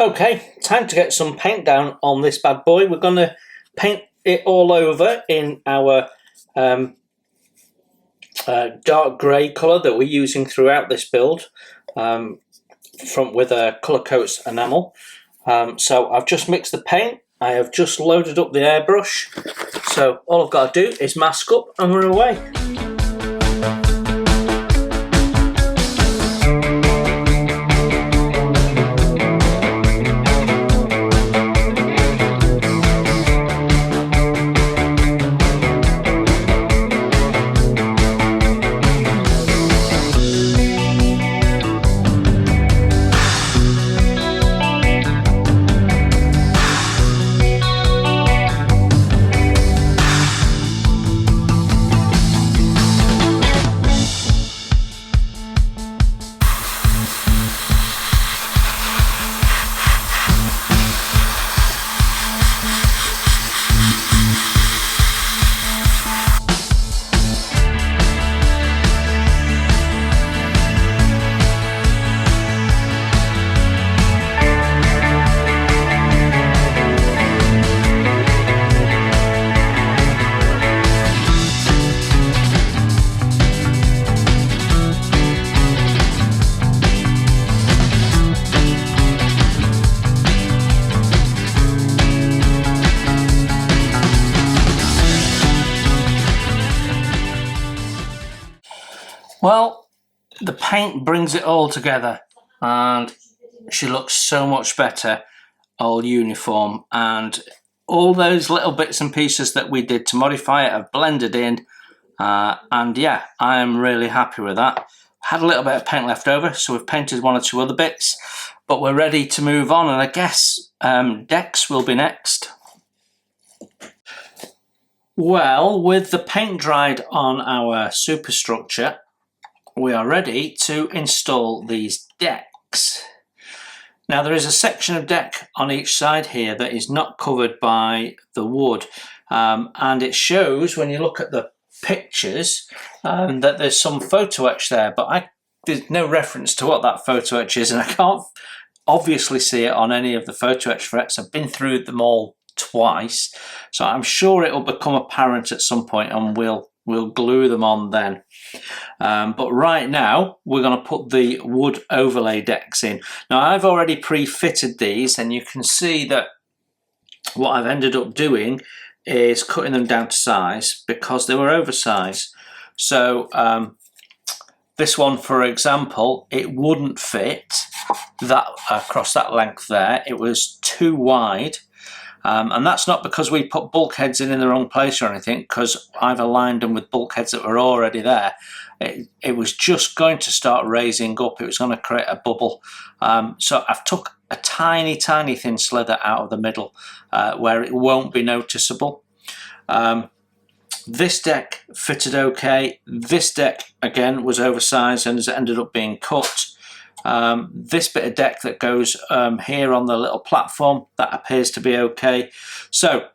Okay, time to get some paint down on this bad boy. We're going to paint it all over in our dark grey colour that we're using throughout this build, with a colour coats enamel. So I've just mixed the paint. I have just loaded up the airbrush. So all I've got to do is mask up and we're away. Well, the paint brings it all together and she looks so much better, all uniform, and all those little bits and pieces that we did to modify it have blended in, and yeah, I am really happy with that. Had a little bit of paint left over, so we've painted one or two other bits, but we're ready to move on, and I guess decks will be next. Well, with the paint dried on our superstructure, we are ready to install these decks. Now there is a section of deck on each side here that is not covered by the wood, and it shows when you look at the pictures that there's some photo etch there, but there's no reference to what that photo etch is, and I can't obviously see it on any of the photo etch frets. I've been through them all twice, so I'm sure it will become apparent at some point and we'll glue them on then. But right now we're going to put the wood overlay decks in. Now I've already pre-fitted these, and you can see that what I've ended up doing is cutting them down to size because they were oversized. So this one, for example, it wouldn't fit that across that length there. It was too wide. And that's not because we put bulkheads in the wrong place or anything, because I've aligned them with bulkheads that were already there. It was just going to start raising up. It was going to create a bubble. So I've took a tiny thin slither out of the middle where it won't be noticeable. This deck fitted okay. This deck again was oversized and has ended up being cut. This bit of deck that goes here on the little platform, that appears to be okay. So,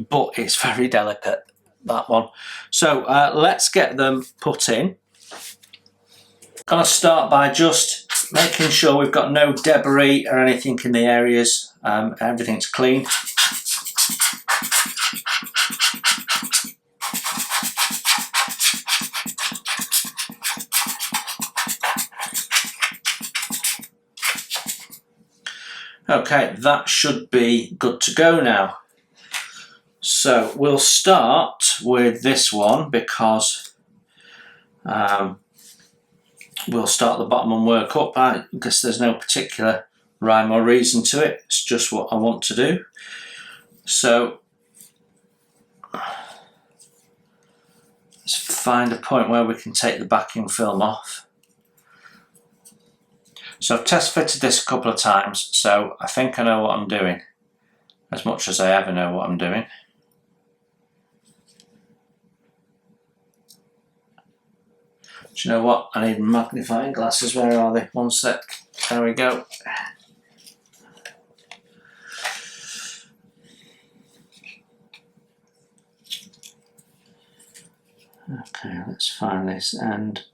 but it's very delicate, that one. So let's get them put in. I'm going to start by just making sure we've got no debris or anything in the areas. Everything's clean. Okay, that should be good to go now. So we'll start with this one because we'll start at the bottom and work up. I guess there's no particular rhyme or reason to it. It's just what I want to do. So let's find a point where we can take the backing film off. So I've test fitted this a couple of times, so I think I know what I'm doing, as much as I ever know what I'm doing. Do you know what? I need magnifying glasses. Where are they? One sec. There we go. Okay, let's find this end.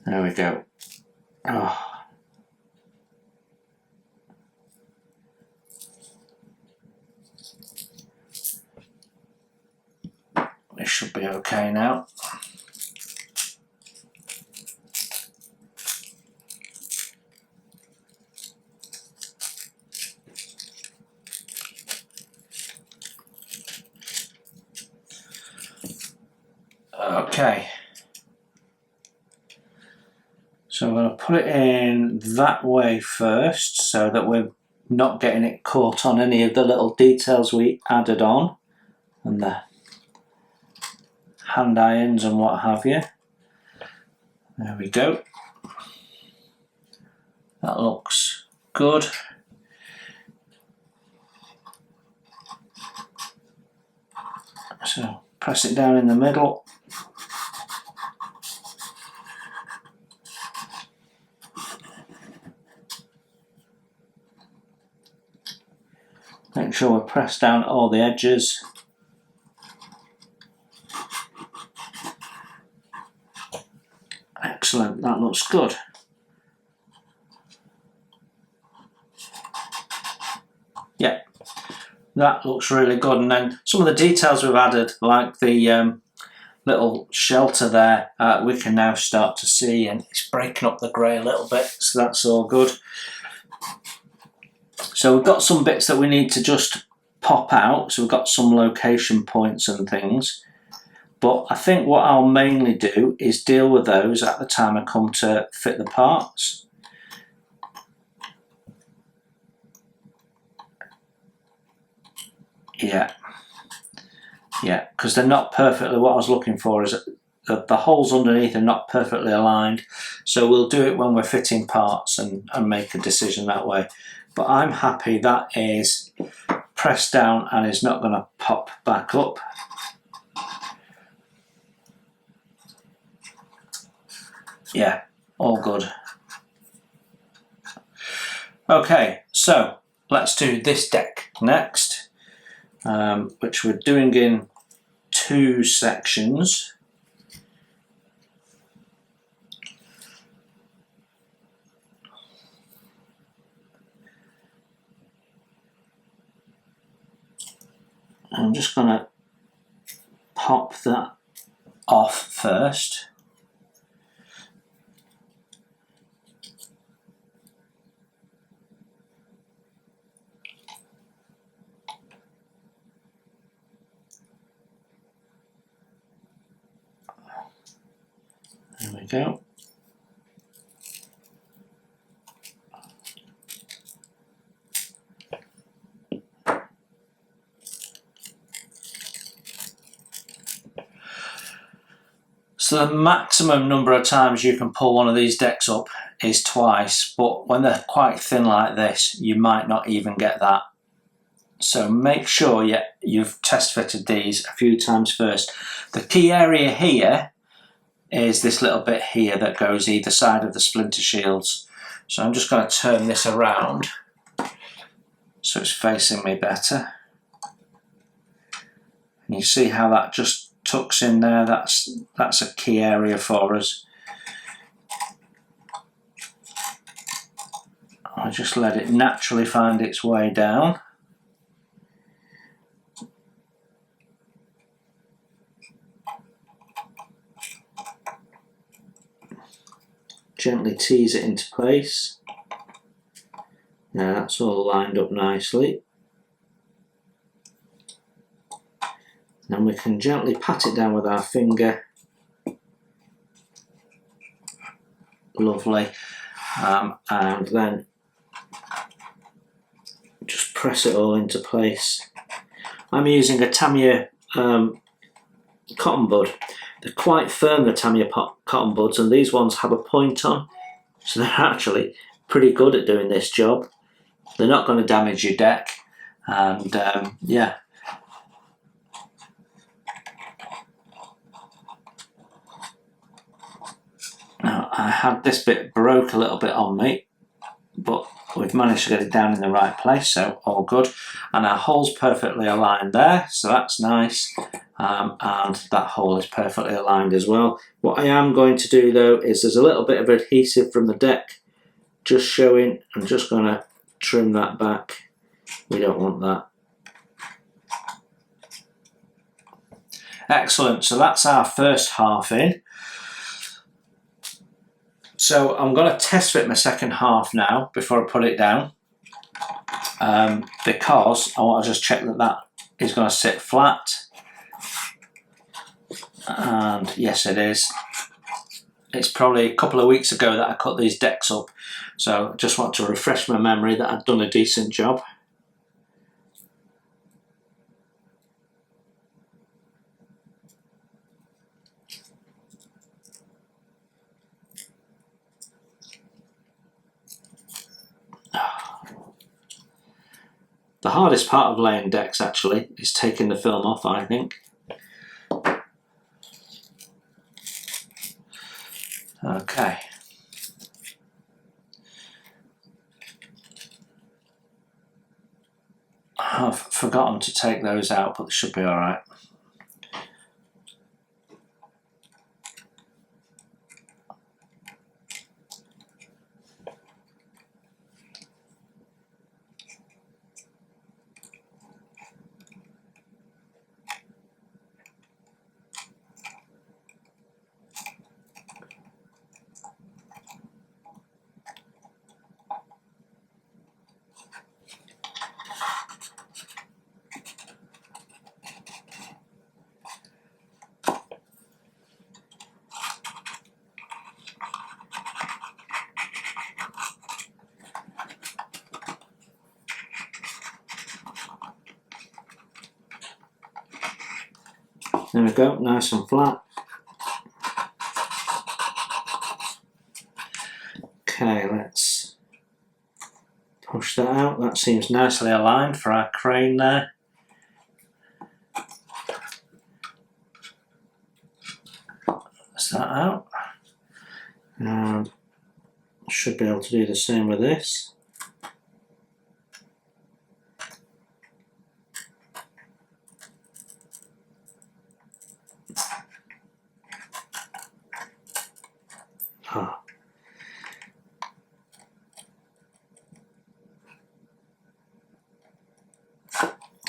There we go. Oh. It should be okay now. Okay. So I'm going to put it in that way first so that we're not getting it caught on any of the little details we added on and the hand irons and what have you. There we go. That looks good. So press it down in the middle. Make sure we press down all the edges. Excellent, that looks good. Yeah, that looks really good. And then some of the details we've added, like the little shelter there, we can now start to see, and it's breaking up the grey a little bit, so that's all good. So we've got some bits that we need to just pop out, so we've got some location points and things. But I think what I'll mainly do is deal with those at the time I come to fit the parts. Yeah, because they're not perfectly, what I was looking for is the holes underneath are not perfectly aligned. So we'll do it when we're fitting parts and make a decision that way. But I'm happy that is pressed down and is not going to pop back up. Yeah, all good. Okay, so let's do this deck next, which we're doing in 2 sections. I'm just going to pop that off first. There we go. So the maximum number of times you can pull one of these decks up is twice, but when they're quite thin like this, you might not even get that. So make sure you've test fitted these a few times first. The key area here is this little bit here that goes either side of the splinter shields. So I'm just going to turn this around so it's facing me better. And you see how that just tucks in there. That's a key area for us. I'll just let it naturally find its way down. Gently tease it into place. Now that's all lined up nicely. Then we can gently pat it down with our finger. Lovely. And then just press it all into place. I'm using a Tamiya cotton bud. They're quite firm, the Tamiya cotton buds, and these ones have a point on, so they're actually pretty good at doing this job. They're not going to damage your deck, and yeah. Now I had this bit broke a little bit on me, but we've managed to get it down in the right place, so all good. and our hole's perfectly aligned there, so that's nice. And that hole is perfectly aligned as well. What I am going to do though is there's a little bit of adhesive from the deck just showing. I'm just going to trim that back. We don't want that. Excellent, so that's our first half in. So I'm going to test fit my second half now before I put it down, because I want to just check that that is going to sit flat. And yes, it is. It's probably a couple of weeks ago that I cut these decks up, so just want to refresh my memory that I've done a decent job. The hardest part of laying decks actually is taking the film off, I think. Okay. I've forgotten to take those out, but they should be alright. There we go, nice and flat. Okay, let's push that out. That seems nicely aligned for our crane there. That's that out. And should be able to do the same with this. Ah.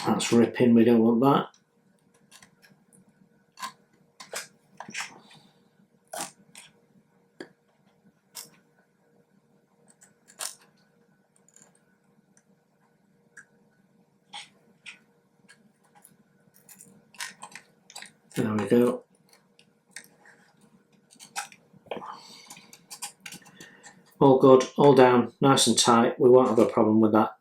That's ripping, we don't want that. There we go. All good, all down, nice and tight. We won't have a problem with that.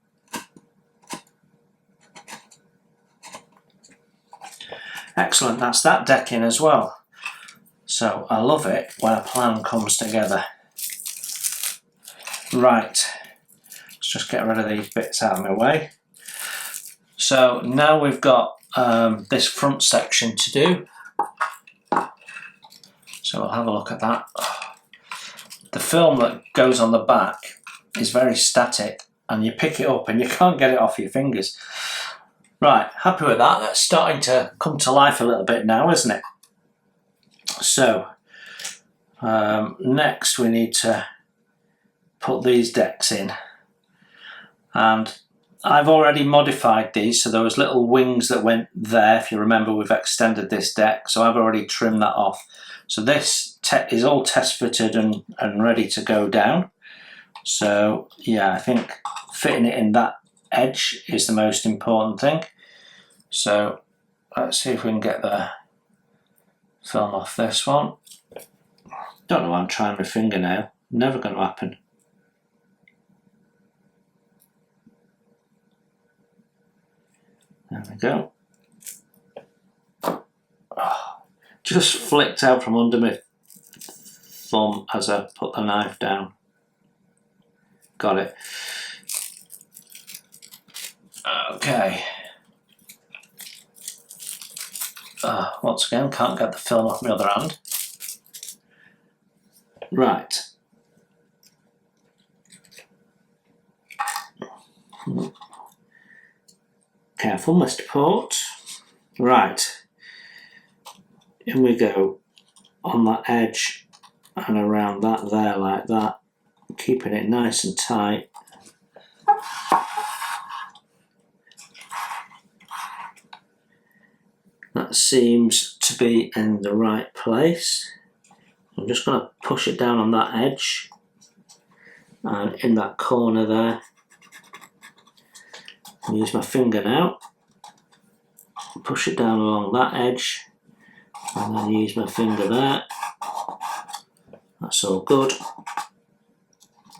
Excellent, that's that decking as well. So I love it when a plan comes together. Right, let's just get rid of these bits out of my way. So now we've got this front section to do. So we'll have a look at that. The film that goes on the back is very static, and you pick it up and you can't get it off your fingers. Right, happy with that. That's starting to come to life a little bit now, isn't it? So next we need to put these decks in, and I've already modified these, so there was little wings that went there. If you remember, we've extended this deck, so I've already trimmed that off. So this is all test fitted and ready to go down. So yeah, I think fitting it in that edge is the most important thing. So let's see if we can get the film off this one. Don't know why I'm trying my fingernail, never going to happen. There we go. Oh, just flicked out from under my thumb as I put the knife down. Got it. Okay. Once again, can't get the film off my other hand. Right. Careful, Mr. Port. Right, in we go on that edge and around that there like that, keeping it nice and tight. That seems to be in the right place. I'm just going to push it down on that edge and in that corner there. I'll use my finger now, push it down along that edge and then use my finger there. That's all good.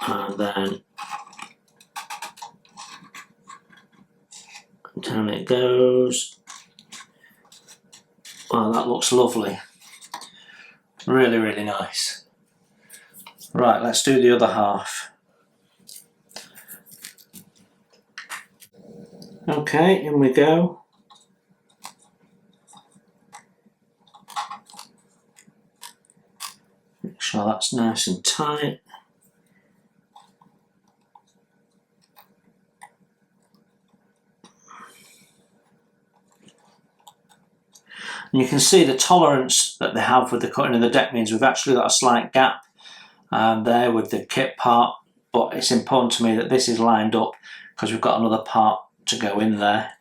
And then down it goes. Wow, that looks lovely. Really, really nice. Right, let's do the other half. Okay, in we go. Make sure that's nice and tight. And you can see the tolerance that they have with the cutting of the deck means we've actually got a slight gap there with the kit part, but it's important to me that this is lined up because we've got another part to go in there.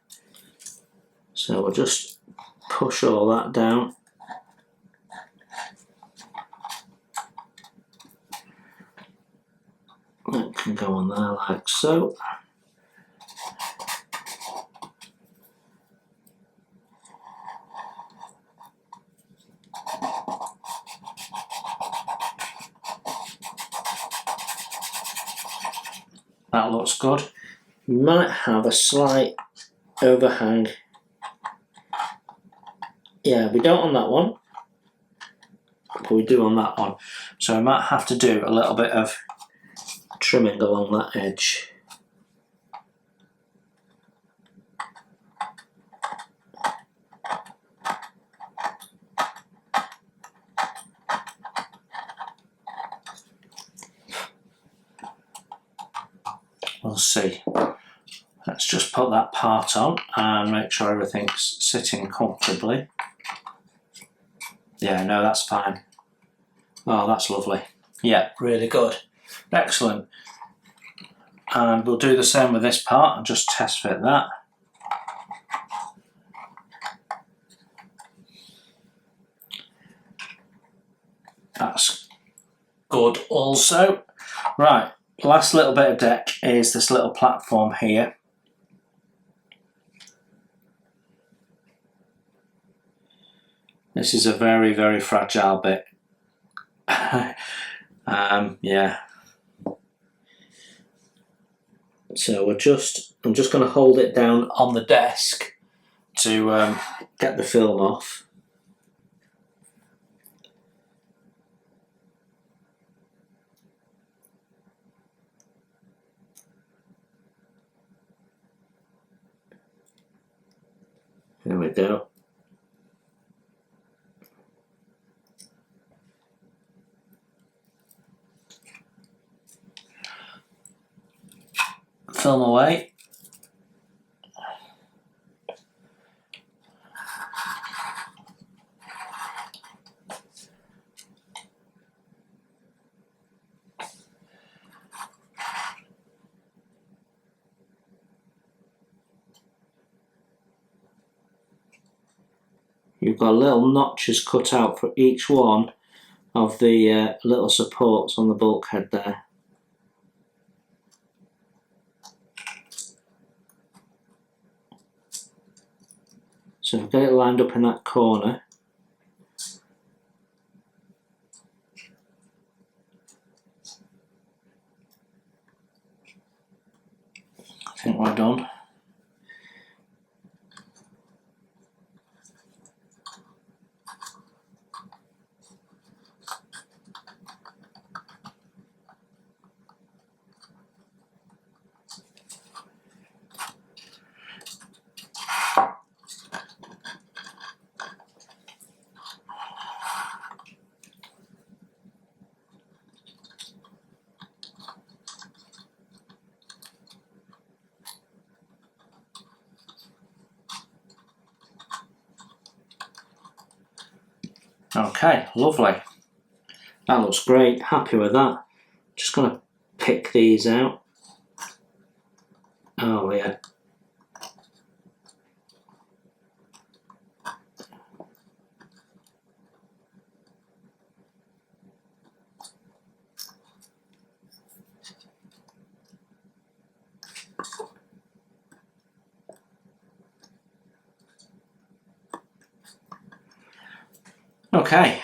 So we'll just push all that down. That can go on there like so. That looks good. You might have a slight overhang. Yeah, we don't on that one, but we do on that one. So I might have to do a little bit of trimming along that edge. We'll see. Let's just put that part on and make sure everything's sitting comfortably. Yeah, no, that's fine. Oh, that's lovely. Yeah, really good. Excellent. And we'll do the same with this part and just test fit that. That's good also. Right, last little bit of deck is this little platform here. This is a very, very fragile bit. Yeah. So I'm just going to hold it down on the desk to get the film off. There we go. Film away. You've got little notches cut out for each one of the little supports on the bulkhead there. So get it lined up in that corner. I think we're done. Okay, lovely. That looks great, happy with that. Just going to pick these out. Oh yeah. Okay,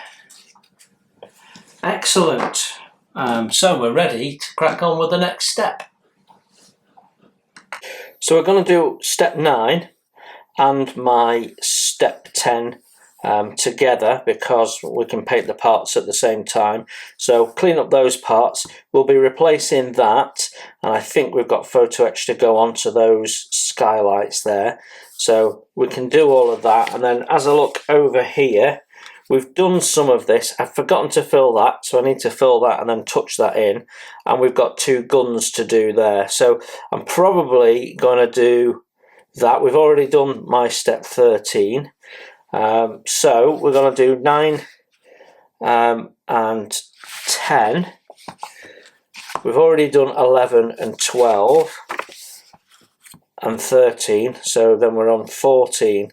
excellent. So we're ready to crack on with the next step. So we're going to do step 9 and my step 10 together, because we can paint the parts at the same time. So clean up those parts. We'll be replacing that, and I think we've got photo etch to go onto those skylights there. So we can do all of that, and then as I look over here, we've done some of this. I've forgotten to fill that, so I need to fill that and then touch that in. And we've got 2 guns to do there. So I'm probably going to do that. We've already done my step 13. So we're going to do 9 and 10. We've already done 11 and 12 and 13. So then we're on 14.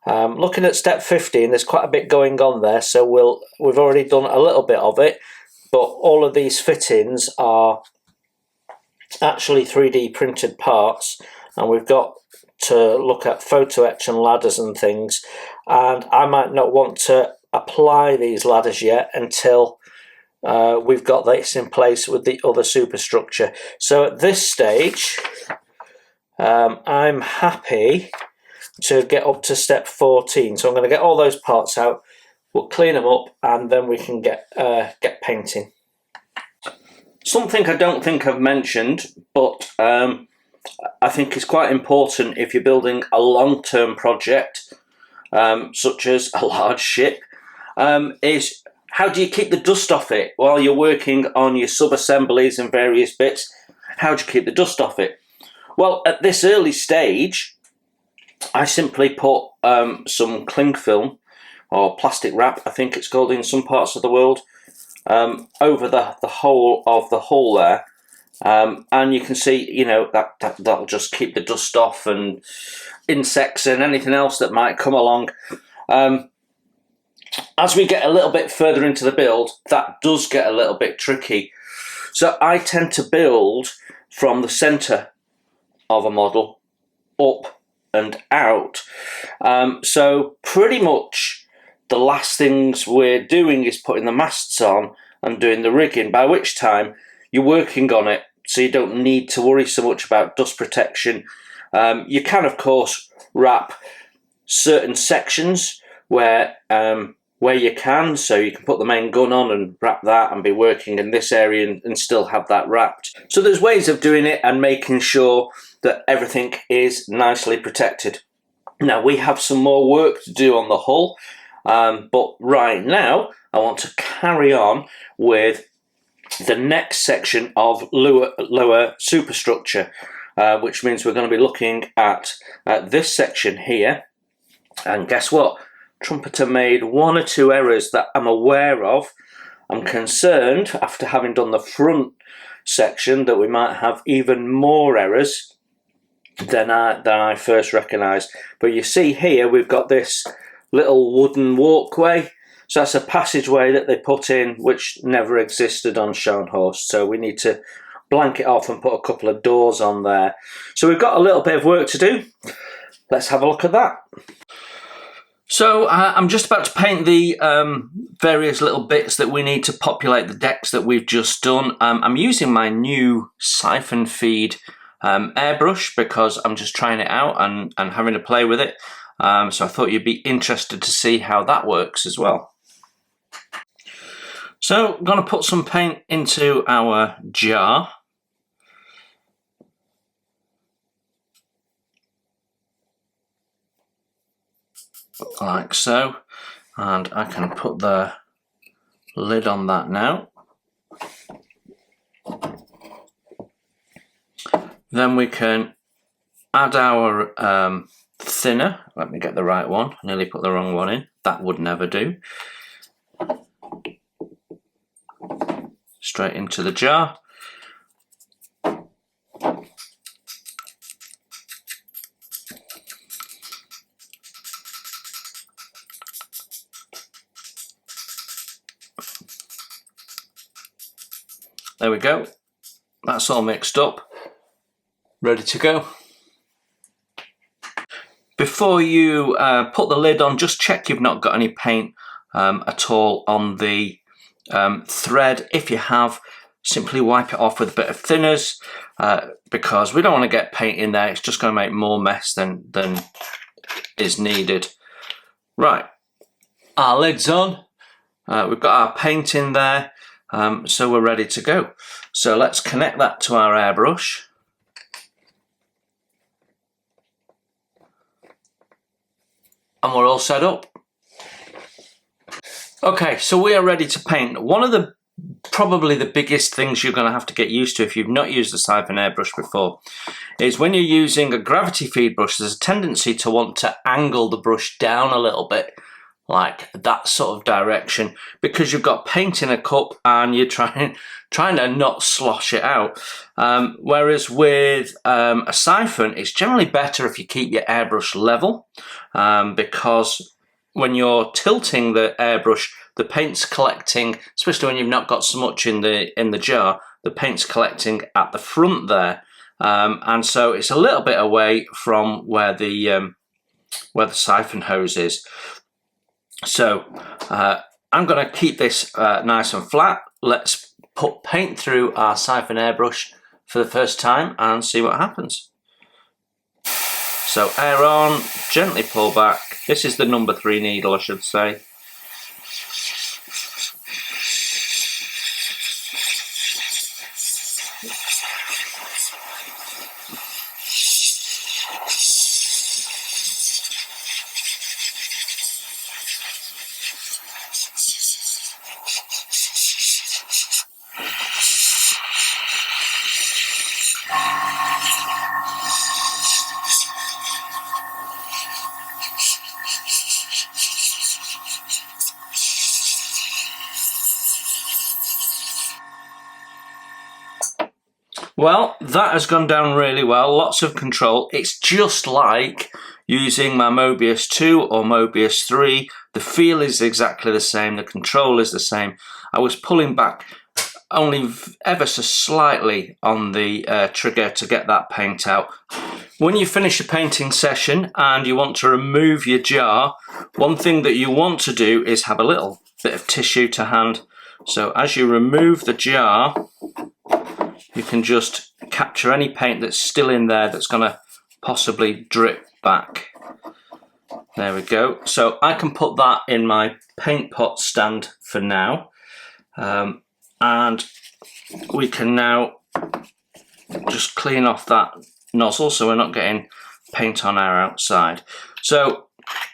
Looking at step 15, there's quite a bit going on there, so we've already done a little bit of it, but all of these fittings are actually 3D printed parts, and we've got to look at photo etch and ladders and things, and I might not want to apply these ladders yet until we've got this in place with the other superstructure. So at this stage, I'm happy to get up to step 14. So I'm going to get all those parts out, we'll clean them up, and then we can get painting. Something I don't think I've mentioned, but I think is quite important if you're building a long-term project, such as a large ship, is how do you keep the dust off it while you're working on your sub-assemblies and various bits? How do you keep the dust off it? Well, at this early stage, I simply put some cling film, or plastic wrap, I think it's called in some parts of the world, over the whole of the hull there. And you can see, you know, that'll just keep the dust off and insects and anything else that might come along. As we get a little bit further into the build, that does get a little bit tricky. So I tend to build from the centre of a model up and out. So pretty much the last things we're doing is putting the masts on and doing the rigging, by which time you're working on it, so you don't need to worry so much about dust protection. You can, of course, wrap certain sections where you can, so you can put the main gun on and wrap that and be working in this area and still have that wrapped. So there's ways of doing it and making sure that everything is nicely protected. Now we have some more work to do on the hull, but right now I want to carry on with the next section of lower superstructure, which means we're going to be looking at this section here. And guess what? Trumpeter made 1 or 2 errors that I'm aware of. I'm concerned, after having done the front section, that we might have even more errors than I first recognised. But you see here we've got this little wooden walkway, so that's a passageway that they put in which never existed on Scharnhorst, so we need to blank it off and put a couple of doors on there. So we've got a little bit of work to do. Let's have a look at that. So I'm just about to paint the various little bits that we need to populate the decks that we've just done. I'm using my new siphon feed airbrush because I'm just trying it out and having to play with it. So I thought you'd be interested to see how that works as well. So I'm going to put some paint into our jar. Like so, and I can put the lid on that now. Then we can add our thinner. Let me get the right one. I nearly put the wrong one in. That would never do. straight into the jar. There we go. That's all mixed up, ready to go. Before you put the lid on, just check you've not got any paint at all on the thread. If you have, simply wipe it off with a bit of thinners because we don't want to get paint in there. It's just going to make more mess than is needed. Right, our lid's on. We've got our paint in there, so we're ready to go. So let's connect that to our airbrush. And we're all set up. Okay, so we are ready to paint. One of the probably the biggest things you're going to have to get used to if you've not used a siphon airbrush before is when you're using a gravity feed brush, there's a tendency to want to angle the brush down a little bit, like that sort of direction, because you've got paint in a cup and you're trying to not slosh it out. Whereas with a siphon, it's generally better if you keep your airbrush level, because when you're tilting the airbrush, the paint's collecting, especially when you've not got so much in the jar, the paint's collecting at the front there, and so it's a little bit away from where the siphon hose is. So I'm going to keep this nice and flat. Let's put paint through our siphon airbrush for the first time and see what happens. So air on, gently pull back. This is the number 3 needle, I should say. Well, that has gone down really well, lots of control. It's just like using my Mobius 2 or Mobius 3. The feel is exactly the same, the control is the same. I was pulling back only ever so slightly on the trigger to get that paint out. When you finish a painting session and you want to remove your jar, one thing that you want to do is have a little bit of tissue to hand. So as you remove the jar, you can just capture any paint that's still in there that's going to possibly drip back. There we go. So I can put that in my paint pot stand for now. And we can now just clean off that nozzle so we're not getting paint on our outside. So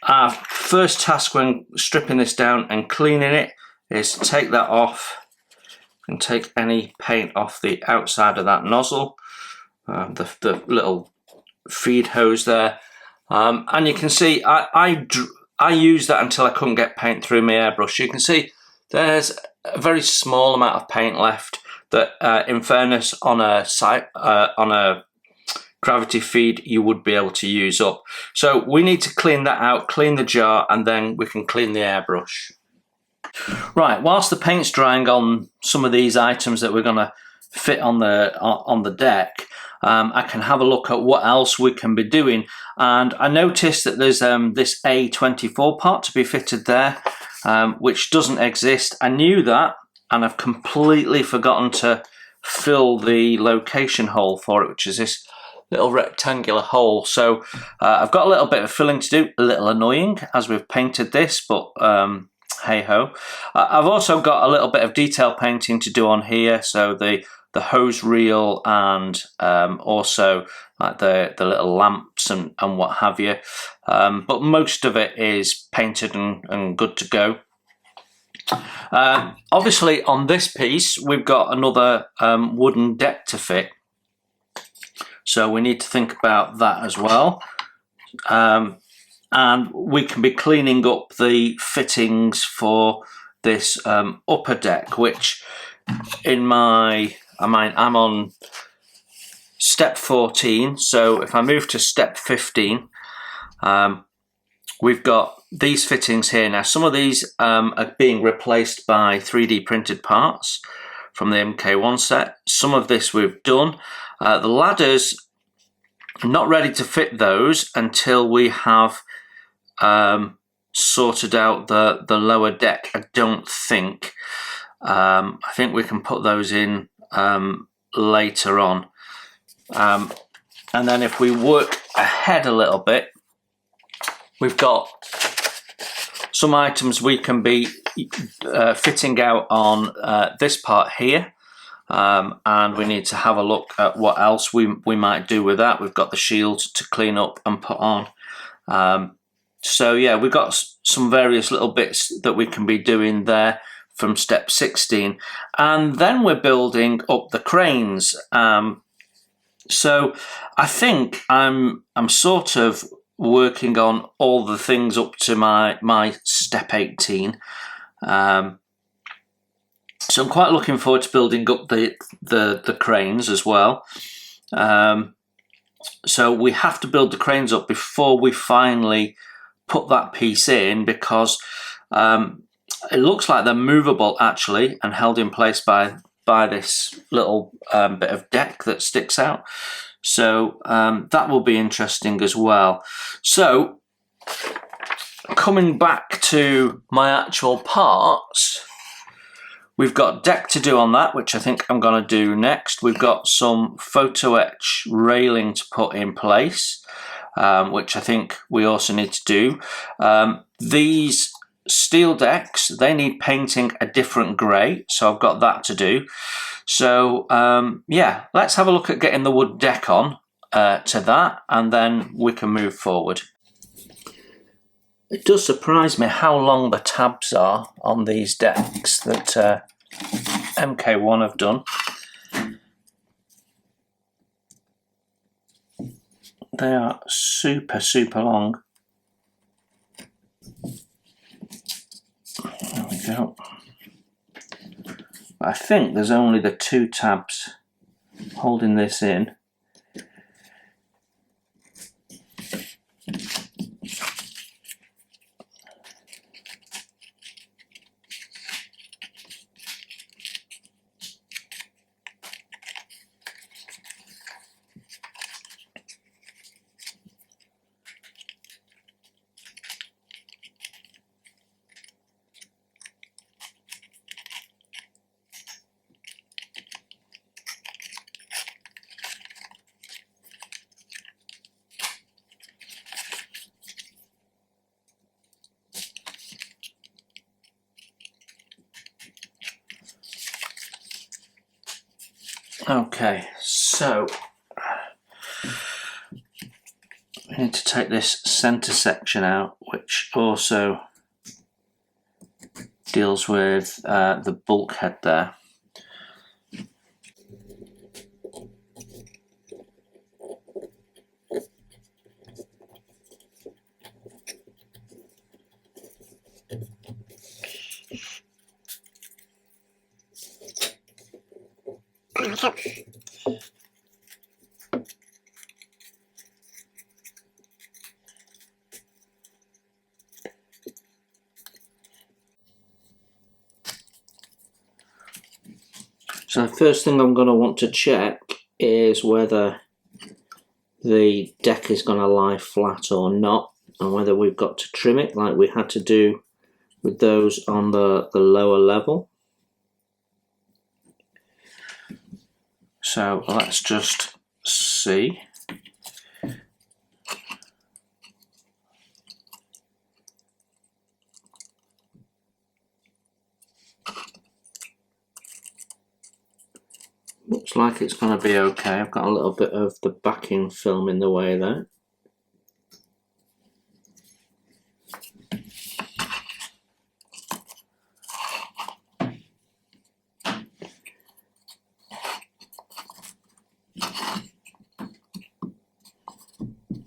our first task when stripping this down and cleaning it is take that off and take any paint off the outside of that nozzle, the little feed hose there, and you can see I used that until I couldn't get paint through my airbrush. You can see there's a very small amount of paint left that, in fairness, on a gravity feed you would be able to use up. So we need to clean that out, clean the jar, and then we can clean the airbrush. Right, whilst the paint's drying on some of these items that we're going to fit on the deck, I can have a look at what else we can be doing. And I noticed that there's this A24 part to be fitted there, which doesn't exist. I knew that, and I've completely forgotten to fill the location hole for it, which is this little rectangular hole. So I've got a little bit of filling to do, a little annoying as we've painted this, but hey ho. I've also got a little bit of detail painting to do on here, so the hose reel and also like the little lamps and what have you, but most of it is painted and good to go. Obviously on this piece we've got another wooden deck to fit, so we need to think about that as well. And we can be cleaning up the fittings for this upper deck, which I'm on step 14, so if I move to step 15, we've got these fittings here. Now some of these are being replaced by 3D printed parts from the MK1 set. Some of this we've done. The ladders, not ready to fit those until we have sorted out the lower deck, I don't think. I think we can put those in later on. And then if we work ahead a little bit, we've got some items we can be fitting out on this part here, and we need to have a look at what else we might do with that. We've got the shield to clean up and put on. So yeah, we've got some various little bits that we can be doing there from step 16, and then we're building up the cranes. So I think I'm sort of working on all the things up to my step 18. So I'm quite looking forward to building up the cranes as well. So we have to build the cranes up before we finally put that piece in, because it looks like they're movable actually and held in place by this little bit of deck that sticks out. So that will be interesting as well. So coming back to my actual parts, we've got deck to do on that, which I think I'm going to do next. We've got some photo etch railing to put in place, which I think we also need to do. These steel decks, they need painting a different grey, so I've got that to do. So yeah, let's have a look at getting the wood deck on to that, and then we can move forward. It does surprise me how long the tabs are on these decks that MK1 have done. They are super long. There we go. I think there's only the 2 tabs holding this in. Okay, so we need to take this centre section out, which also deals with the bulkhead there. So the first thing I'm going to want to check is whether the deck is going to lie flat or not, and whether we've got to trim it like we had to do with those on the lower level. So let's just see. Looks like it's going to be okay. I've got a little bit of the backing film in the way there.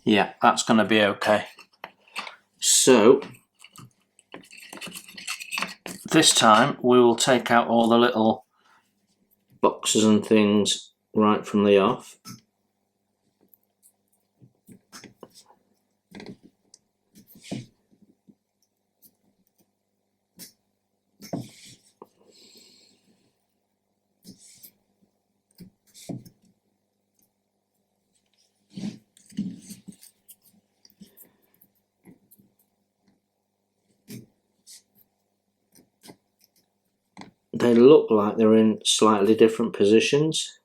Yeah, that's going to be okay. So This time we will take out all the little boxes and things right from the off. They look like they're in slightly different positions.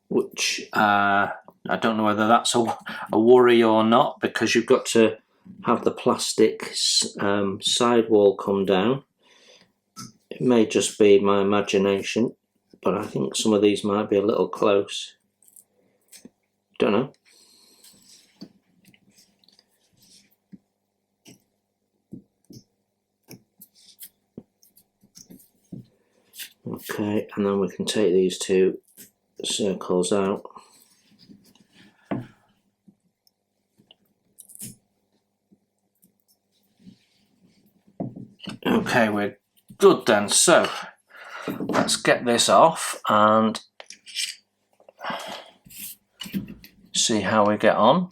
Which I don't know whether that's a worry or not, because you've got to have the plastic sidewall come down. It may just be my imagination, but I think some of these might be a little close. Don't know. Okay, and then we can take these two circles out. Okay, we're good then. So let's get this off and see how we get on.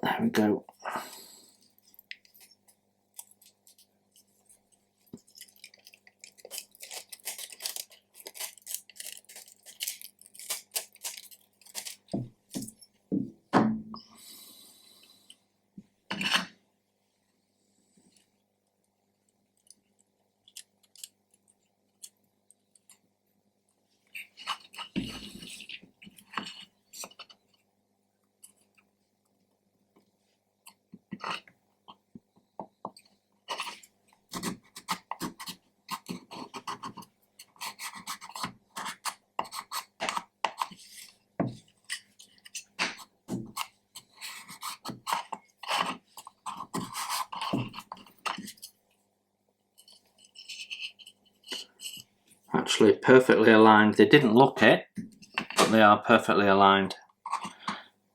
There we go. Actually perfectly aligned. They didn't look it, but they are perfectly aligned,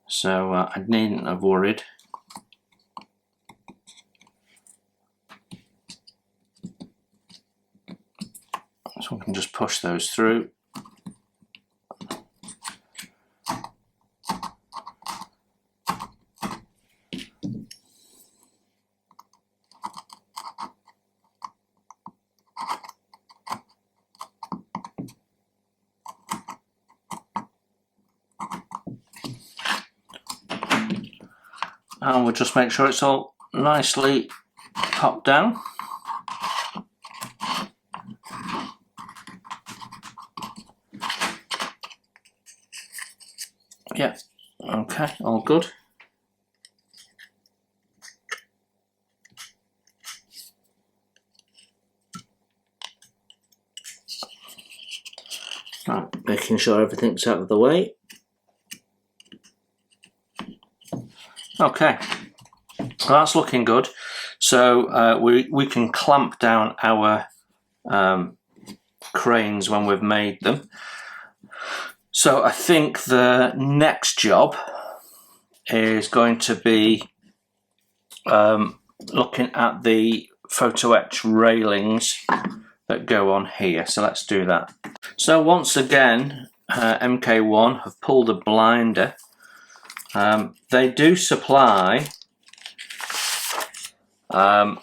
so I needn't have worried. So we can just push those through. And we'll just make sure it's all nicely popped down. Yeah, okay, all good. Right, making sure everything's out of the way. Okay, well, that's looking good. So we can clamp down our cranes when we've made them. So I think the next job is going to be looking at the photo etch railings that go on here. So let's do that. So once again, MK1 have pulled a blinder. They do supply a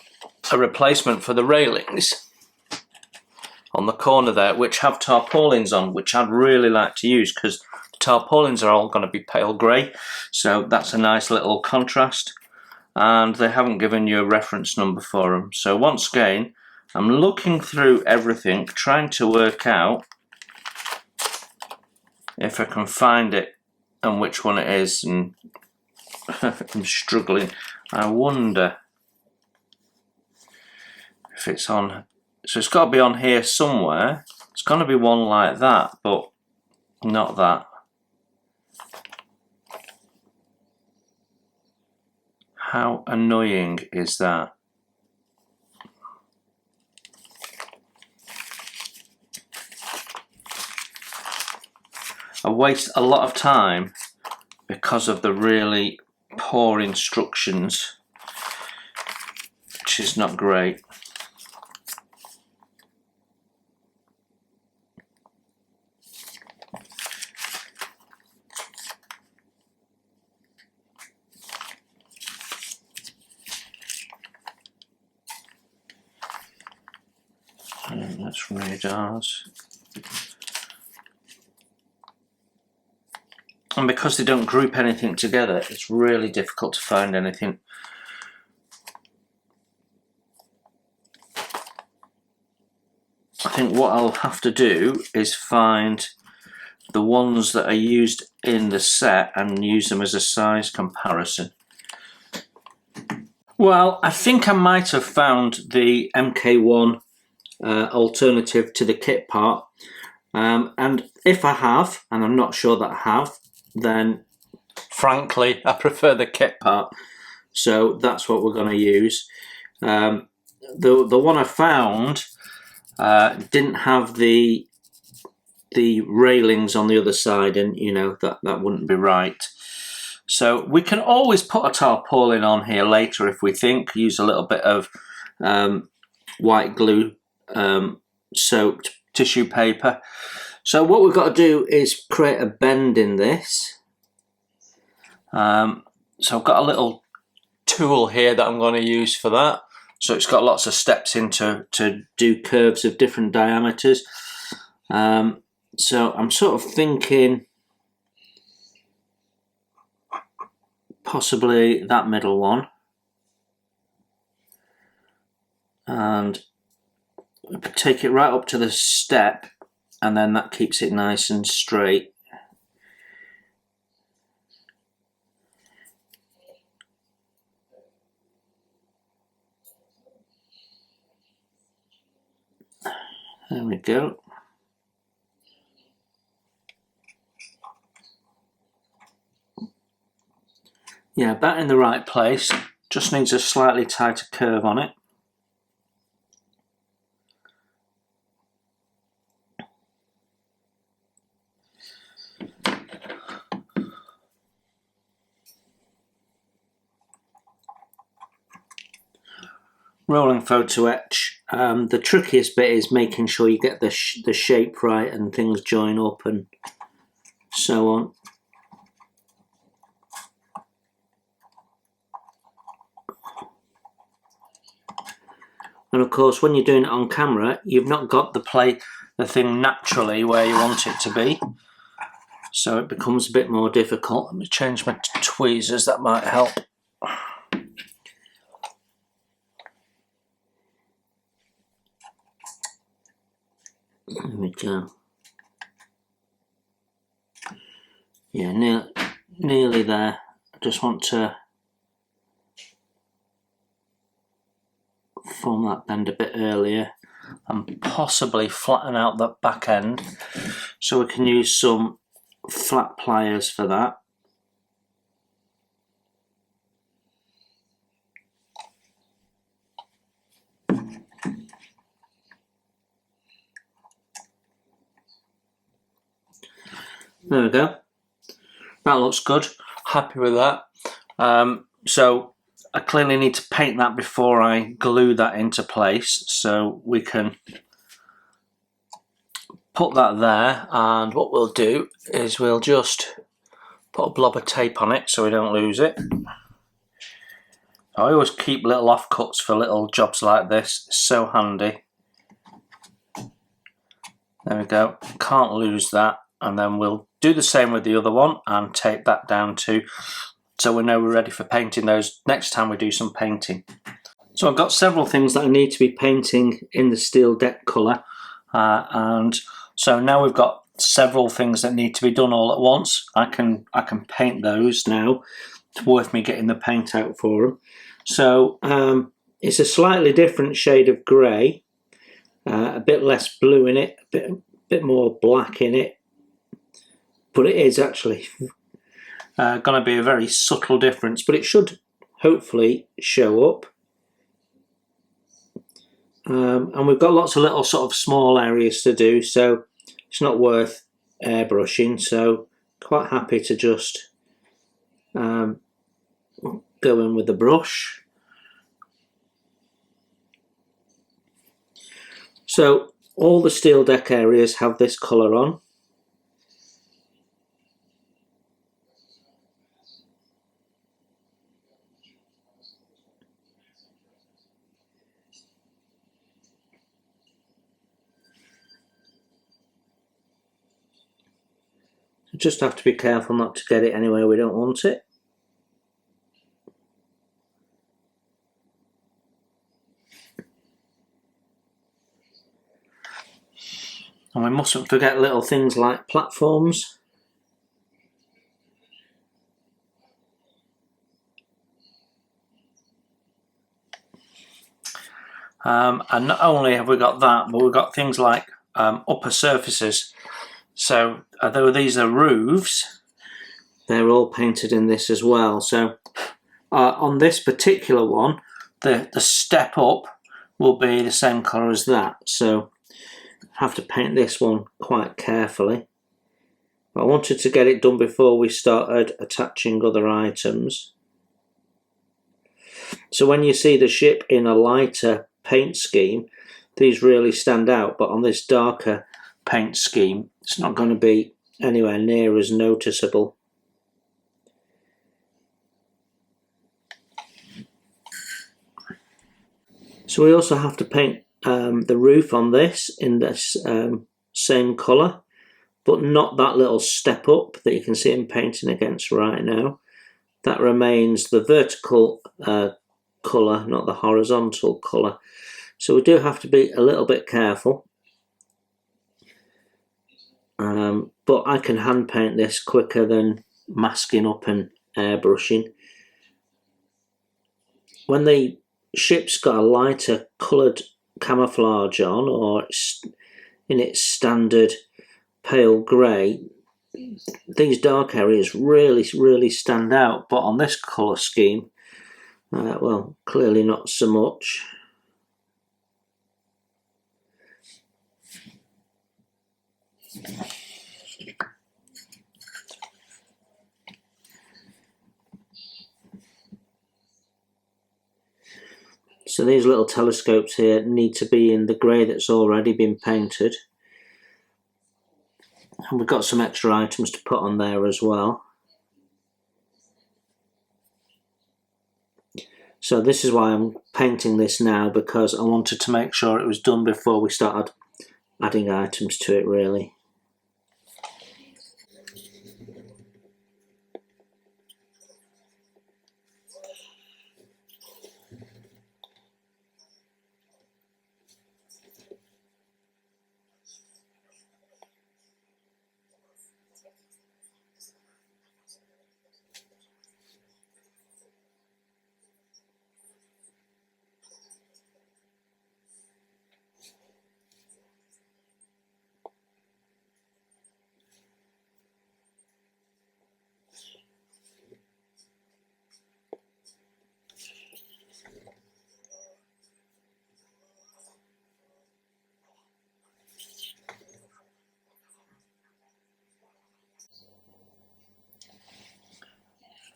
replacement for the railings on the corner there, which have tarpaulins on, which I'd really like to use, because the tarpaulins are all going to be pale grey, so that's a nice little contrast. And they haven't given you a reference number for them. So once again, I'm looking through everything, trying to work out if I can find it and which one it is, and I'm struggling. I wonder if it's on. So it's got to be on here somewhere. It's going to be one like that, but not that. How annoying is that? I waste a lot of time because of the really poor instructions, which is not great. And that's radars. And because they don't group anything together, it's really difficult to find anything. I think what I'll have to do is find the ones that are used in the set and use them as a size comparison. Well, I think I might have found the MK1 alternative to the kit part, and if I have, and I'm not sure that I have, then frankly I prefer the kit part, so that's what we're going to use. The one I found didn't have the railings on the other side, and you know that wouldn't be right. So we can always put a tarpaulin on here later if we think. Use a little bit of white glue soaked tissue paper. So what we've got to do is create a bend in this. So I've got a little tool here that I'm going to use for that. So it's got lots of steps in to do curves of different diameters. So I'm sort of thinking possibly that middle one. And take it right up to the step, and then that keeps it nice and straight. There we go. Yeah, about in the right place. Just needs a slightly tighter curve on it. Rolling photo etch. The trickiest bit is making sure you get the shape right and things join up and so on. And of course, when you're doing it on camera, you've not got the thing naturally where you want it to be, so it becomes a bit more difficult. Let me change my tweezers, that might help. There we go. Yeah, nearly there. I just want to form that bend a bit earlier and possibly flatten out that back end, so we can use some flat pliers for that. There we go. That looks good. Happy with that. So I clearly need to paint that before I glue that into place, so we can put that there, and what we'll do is we'll just put a blob of tape on it so we don't lose it. I always keep little offcuts for little jobs like this. It's so handy. There we go. Can't lose that. And then we'll do the same with the other one and tape that down too, so we know we're ready for painting those next time we do some painting. So I've got several things that I need to be painting in the steel deck colour, and so now we've got several things that need to be done all at once. I can paint those now. It's worth me getting the paint out for them. So it's a slightly different shade of grey, a bit less blue in it, a bit more black in it, but it is actually going to be a very subtle difference, but it should hopefully show up. And we've got lots of little sort of small areas to do, so it's not worth airbrushing, so quite happy to just go in with the brush. So all the steel deck areas have this colour on. Just have to be careful not to get it anywhere we don't want it. And we mustn't forget little things like platforms. And not only have we got that, but we've got things like upper surfaces. So although these are roofs, they're all painted in this as well. So on this particular one, the step up will be the same colour as that. So I have to paint this one quite carefully. I wanted to get it done before we started attaching other items. So when you see the ship in a lighter paint scheme, these really stand out, but on this darker paint scheme, it's not going to be anywhere near as noticeable. So we also have to paint the roof on this in this same colour, but not that little step up that you can see him painting against right now. That remains the vertical colour, not the horizontal colour. So we do have to be a little bit careful. But I can hand paint this quicker than masking up and airbrushing. When the ship's got a lighter coloured camouflage on, or it's in its standard pale grey, these dark areas really stand out, but on this colour scheme, well, clearly not so much. So these little telescopes here need to be in the grey that's already been painted. And we've got some extra items to put on there as well. So this is why I'm painting this now, because I wanted to make sure it was done before we started adding items to it, really.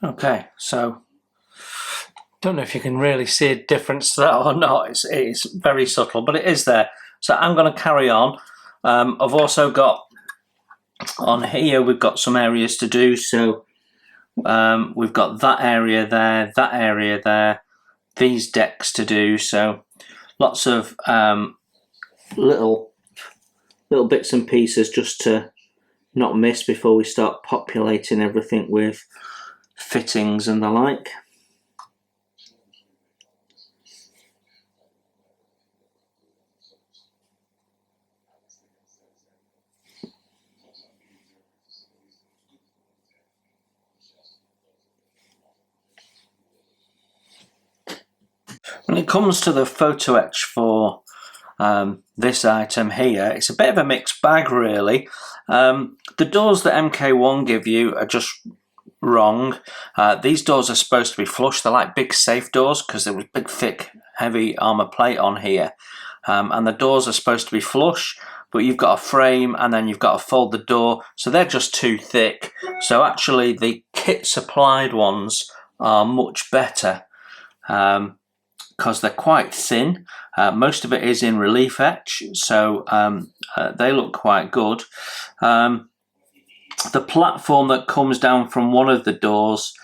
Okay, so don't know if you can really see a difference to that or not. It's very subtle, but it is there. So I'm going to carry on. I've also got on here, we've got some areas to do. So we've got that area there, these decks to do. So lots of little bits and pieces just to not miss before we start populating everything with fittings and the like. When it comes to the photo etch for this item here, it's a bit of a mixed bag really. The doors that MK1 give you are just wrong. These doors are supposed to be flush. They're like big safe doors because there was big, thick, heavy armour plate on here. And the doors are supposed to be flush, but you've got a frame and then you've got to fold the door, so they're just too thick. So actually the kit supplied ones are much better because they're quite thin. Most of it is in relief etch, so they look quite good. The platform that comes down from one of the doors,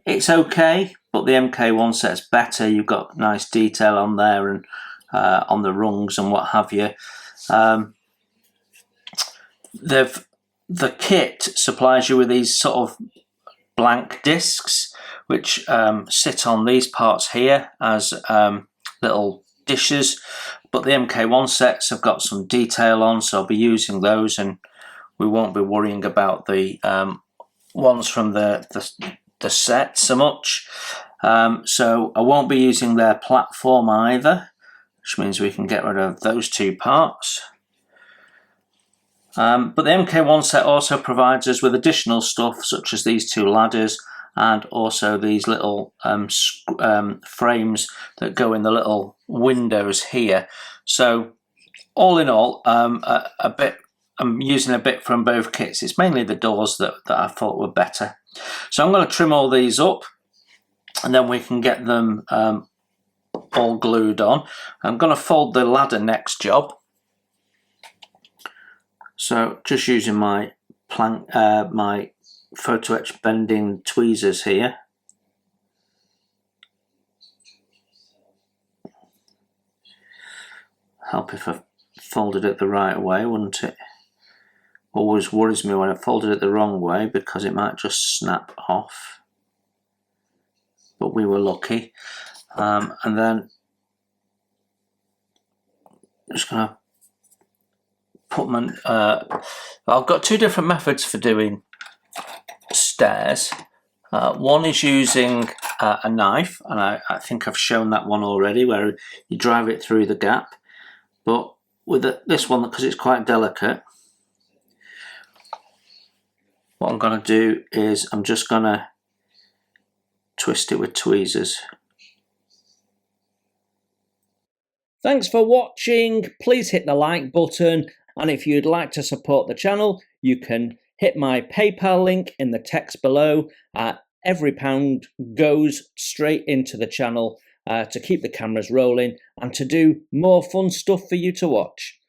it's okay, but the MK1 set's better. You've got nice detail on there and on the rungs and what have you. The kit supplies you with these sort of blank discs which sit on these parts here as little dishes, but the MK1 sets have got some detail on, so I'll be using those and we won't be worrying about the ones from the set so much. So I won't be using their platform either, which means we can get rid of those two parts. But the MK1 set also provides us with additional stuff such as these two ladders and also these little frames that go in the little windows here. So all in all, I'm using a bit from both kits. It's mainly the doors that I thought were better. So I'm going to trim all these up and then we can get them all glued on. I'm going to fold the ladder next job. So just using my my photo etch bending tweezers here. Help if I folded it the right way, wouldn't it? Always worries me when I folded it the wrong way because it might just snap off. But we were lucky. And then I'm just gonna put my I've got two different methods for doing stairs. One is using a knife, and I think I've shown that one already, where you drive it through the gap. But with this one, because it's quite delicate, what I'm going to do is I'm just going to twist it with tweezers. Thanks for watching. Please hit the like button, and if you'd like to support the channel, you can hit my PayPal link in the text below. Every pound goes straight into the channel to keep the cameras rolling and to do more fun stuff for you to watch.